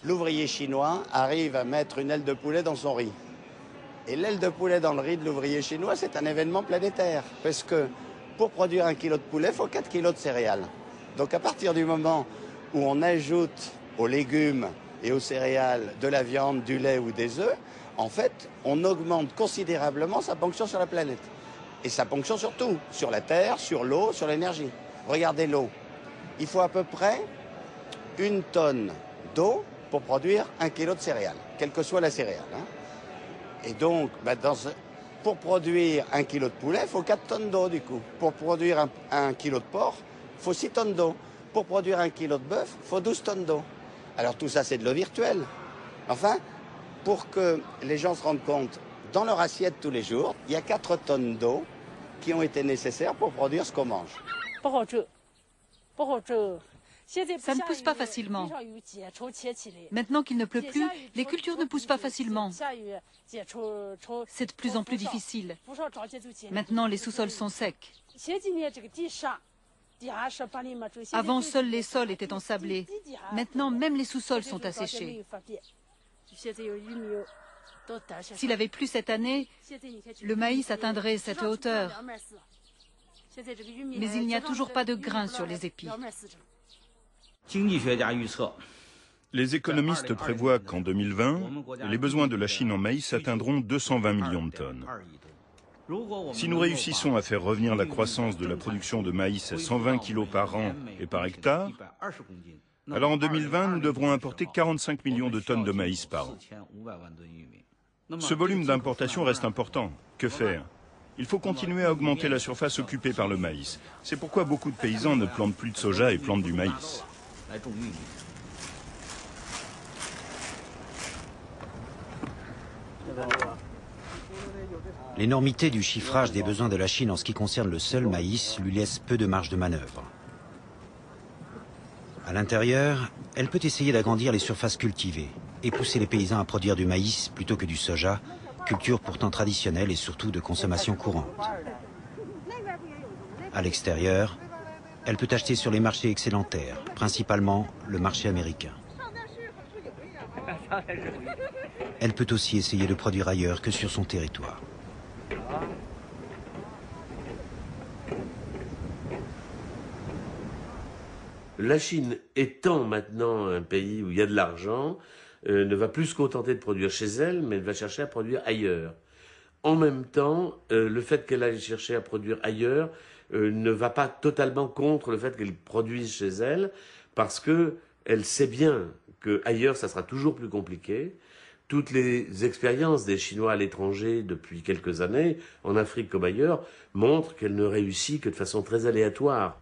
l'ouvrier chinois arrive à mettre une aile de poulet dans son riz. Et l'aile de poulet dans le riz de l'ouvrier chinois, c'est un événement planétaire. Parce que pour produire 1 kilo de poulet, il faut 4 kilos de céréales. Donc à partir du moment où on ajoute aux légumes et aux céréales de la viande, du lait ou des œufs, en fait, on augmente considérablement sa ponction sur la planète. Et sa ponction sur tout, sur la terre, sur l'eau, sur l'énergie. Regardez l'eau. Il faut à peu près 1 tonne d'eau pour produire 1 kilo de céréales, quelle que soit la céréale. Et donc, pour produire 1 kilo de poulet, il faut 4 tonnes d'eau du coup. Pour produire 1 kilo de porc, il faut 6 tonnes d'eau. Pour produire 1 kilo de bœuf, il faut 12 tonnes d'eau. Alors tout ça, c'est de l'eau virtuelle. Enfin, pour que les gens se rendent compte, dans leur assiette tous les jours, il y a 4 tonnes d'eau qui ont été nécessaires pour produire ce qu'on mange. Ça ne pousse pas facilement. Maintenant qu'il ne pleut plus, les cultures ne poussent pas facilement. C'est de plus en plus difficile. Maintenant, les sous-sols sont secs. Avant, seuls les sols étaient ensablés. Maintenant, même les sous-sols sont asséchés. S'il avait plu cette année, le maïs atteindrait cette hauteur. Mais il n'y a toujours pas de grains sur les épis. Les économistes prévoient qu'en 2020, les besoins de la Chine en maïs atteindront 220 millions de tonnes. Si nous réussissons à faire revenir la croissance de la production de maïs à 120 kg par an et par hectare, alors en 2020, nous devrons importer 45 millions de tonnes de maïs par an. Ce volume d'importation reste important. Que faire? Il faut continuer à augmenter la surface occupée par le maïs. C'est pourquoi beaucoup de paysans ne plantent plus de soja et plantent du maïs. L'énormité du chiffrage des besoins de la Chine en ce qui concerne le seul maïs lui laisse peu de marge de manœuvre. À l'intérieur, elle peut essayer d'agrandir les surfaces cultivées et pousser les paysans à produire du maïs plutôt que du soja, culture pourtant traditionnelle et surtout de consommation courante. À l'extérieur, elle peut acheter sur les marchés excédentaires, principalement le marché américain. Elle peut aussi essayer de produire ailleurs que sur son territoire. La Chine étant maintenant un pays où il y a de l'argent, ne va plus se contenter de produire chez elle, mais elle va chercher à produire ailleurs. En même temps, le fait qu'elle aille chercher à produire ailleurs ne va pas totalement contre le fait qu'elle produise chez elle, parce qu'elle sait bien qu'ailleurs, ça sera toujours plus compliqué. Toutes les expériences des Chinois à l'étranger depuis quelques années, en Afrique comme ailleurs, montrent qu'elle ne réussit que de façon très aléatoire.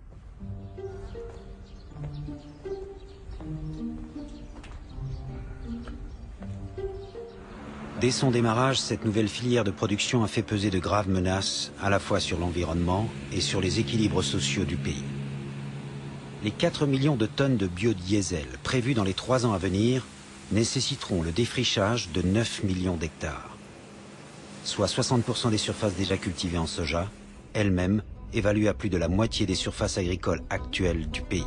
Dès son démarrage, cette nouvelle filière de production a fait peser de graves menaces à la fois sur l'environnement et sur les équilibres sociaux du pays. Les 4 millions de tonnes de biodiesel prévues dans les 3 ans à venir nécessiteront le défrichage de 9 millions d'hectares, soit 60% des surfaces déjà cultivées en soja, elles-mêmes évaluées à plus de la moitié des surfaces agricoles actuelles du pays.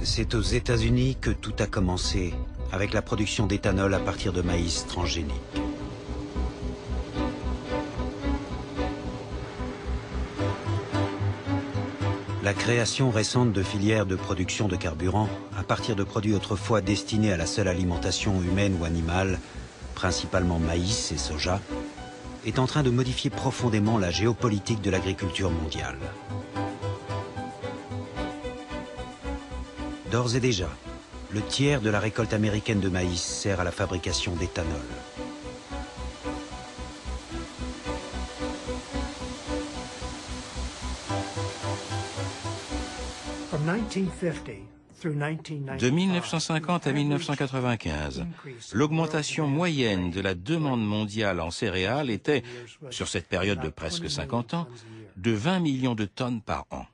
C'est aux États-Unis que tout a commencé, avec la production d'éthanol à partir de maïs transgénique. La création récente de filières de production de carburant, à partir de produits autrefois destinés à la seule alimentation humaine ou animale, principalement maïs et soja, est en train de modifier profondément la géopolitique de l'agriculture mondiale. D'ores et déjà, le tiers de la récolte américaine de maïs sert à la fabrication d'éthanol. De 1950 à 1995, l'augmentation moyenne de la demande mondiale en céréales était, sur cette période de presque 50 ans, de 20 millions de tonnes par an.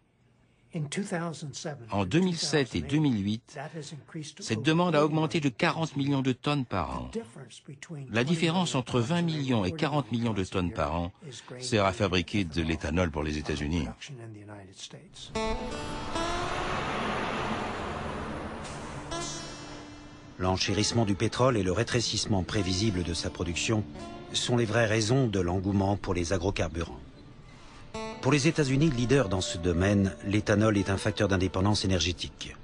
En 2007 et 2008, cette demande a augmenté de 40 millions de tonnes par an. La différence entre 20 millions et 40 millions de tonnes par an sert à fabriquer de l'éthanol pour les États-Unis. L'enchérissement du pétrole et le rétrécissement prévisible de sa production sont les vraies raisons de l'engouement pour les agrocarburants. Pour les États-Unis, leader dans ce domaine, l'éthanol est un facteur d'indépendance énergétique.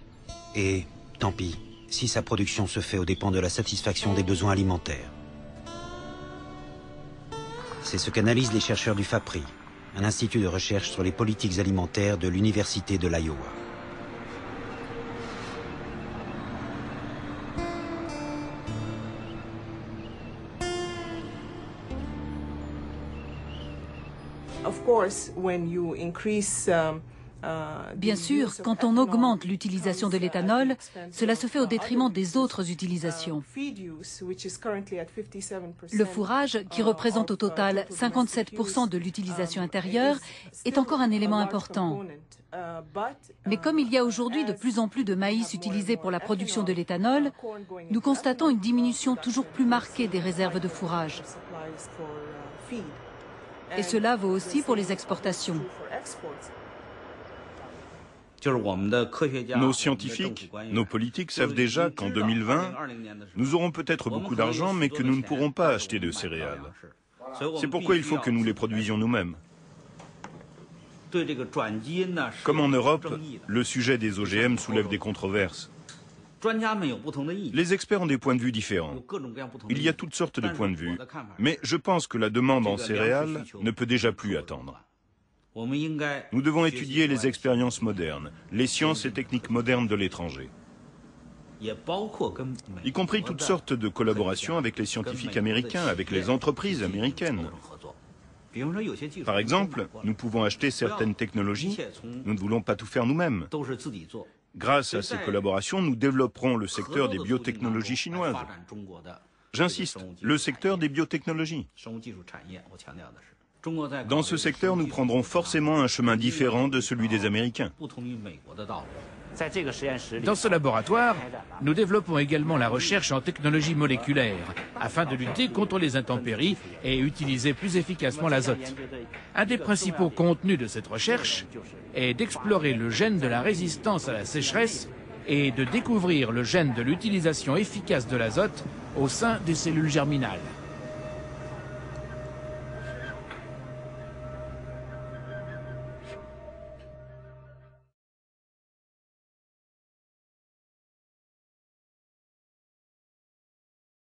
Et tant pis si sa production se fait aux dépens de la satisfaction des besoins alimentaires. C'est ce qu'analysent les chercheurs du FAPRI, un institut de recherche sur les politiques alimentaires de l'Université de l'Iowa. Bien sûr, quand on augmente l'utilisation de l'éthanol, cela se fait au détriment des autres utilisations. Le fourrage, qui représente au total 57% de l'utilisation intérieure, est encore un élément important. Mais comme il y a aujourd'hui de plus en plus de maïs utilisé pour la production de l'éthanol, nous constatons une diminution toujours plus marquée des réserves de fourrage. Et cela vaut aussi pour les exportations. Nos scientifiques, nos politiques savent déjà qu'en 2020, nous aurons peut-être beaucoup d'argent, mais que nous ne pourrons pas acheter de céréales. C'est pourquoi il faut que nous les produisions nous-mêmes. Comme en Europe, le sujet des OGM soulève des controverses. Les experts ont des points de vue différents. Il y a toutes sortes de points de vue, mais je pense que la demande en céréales ne peut déjà plus attendre. Nous devons étudier les expériences modernes, les sciences et techniques modernes de l'étranger, y compris toutes sortes de collaborations avec les scientifiques américains, avec les entreprises américaines. Par exemple, nous pouvons acheter certaines technologies, nous ne voulons pas tout faire nous-mêmes. Grâce à ces collaborations, nous développerons le secteur des biotechnologies chinoises. J'insiste, le secteur des biotechnologies. Dans ce secteur, nous prendrons forcément un chemin différent de celui des Américains. Dans ce laboratoire, nous développons également la recherche en technologie moléculaire afin de lutter contre les intempéries et utiliser plus efficacement l'azote. Un des principaux contenus de cette recherche est d'explorer le gène de la résistance à la sécheresse et de découvrir le gène de l'utilisation efficace de l'azote au sein des cellules germinales.